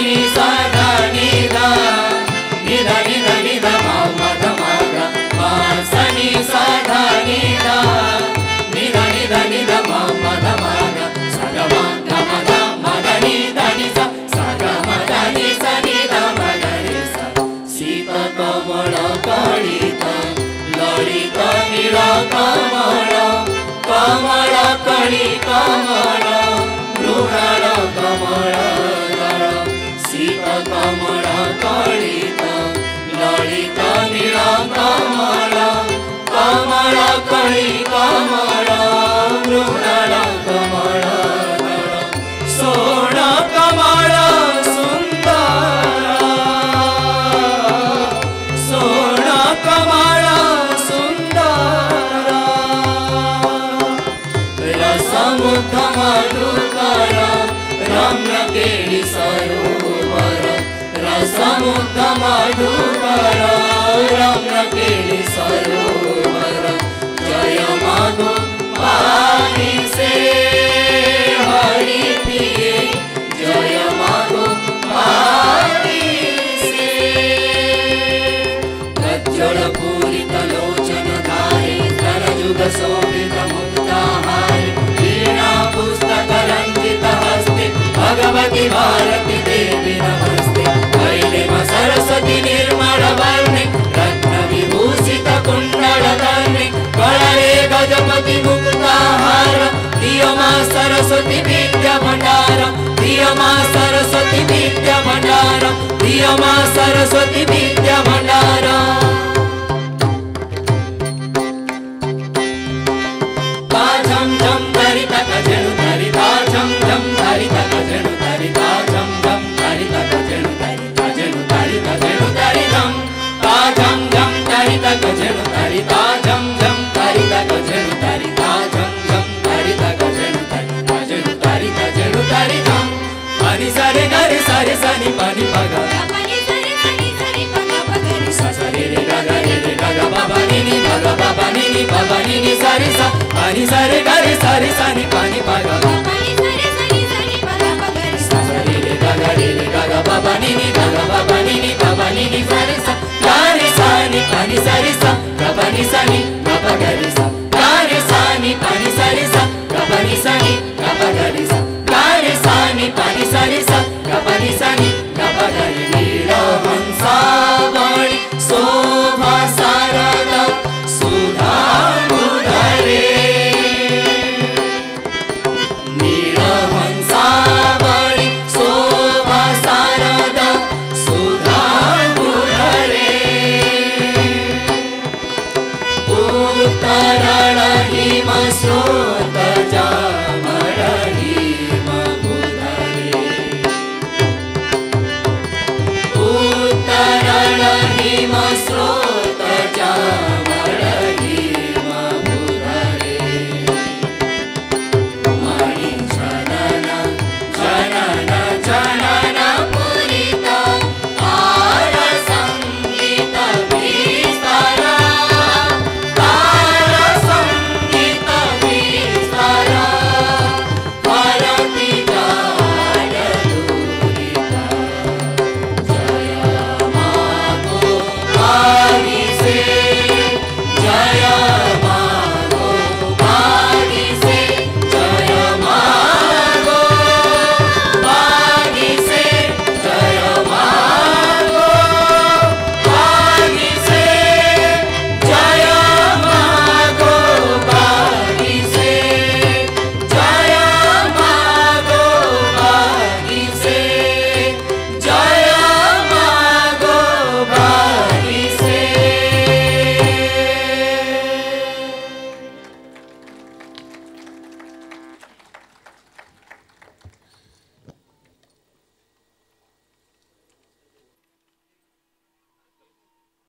ni sa da ni da ni da ni da ni da ma ma da ma ga ma sa ni sa da ni da ni da ni da ni da ma ma da ma ga sa ga ma da ma da ni da ni sa sa ga ma da ni sa ni da ma da ni sa Sita कमल कलिता ललिता नीला कमल कमल कली कमल मृणाल कमल दल सीता कमल कलिता ललिता नीला कमल कमल कली कमल मृणाल कमल दल सोण कमल मधुकर रम्य केळी सरोवर रसमुद्ध मधुकर रम्य केळी सरोवर जय माधो पानी से हरि पिए जय माधो पानी से प्रज्वल पूरित लोचन धारे करजुग शोभित मुक्ताहारे पुस्तक रंजित हस्ते भगवती भारती देवी नमस्ते कैलेम सरस्वती निर्मल वर्णे रत्न विभूषित कुंडल धर्णे कळले गजपति मुक्ताहार प्रिय मां सरस्वती विद्या भंडार प्रिय मां सरस्वती विद्या भंडार प्रिय मां सरस्वती विद्या भंडार झम झम धरिता कजनु धरिता झम झम धरिता कजनु धरिता झम झम धरिता कजनु धरिता जनु धरिता जनु धरितम ता झम झम धरिता कजनु धरिता झम झम धरिता कजनु धरिता झम झम धरिता कजनु धरिता जनु धरिता जनु धरितम पानी सारे गरे सारे सनी पानी पगा पानी सारे सनी सनी पगा पगरे सा रे रे गा बाबा नी बाबा नी सारे सा पानी सारे गरे सारे सनी पानी पगा पानी सारे सनी सनी पगा पगरे सा रे रे गा बाबा नी बाबा नी सारे सा रे सनी पानी सारे सा बाबा नी सनी बाबा गरे सा रे सनी पानी सारे सा बाबा नी सनी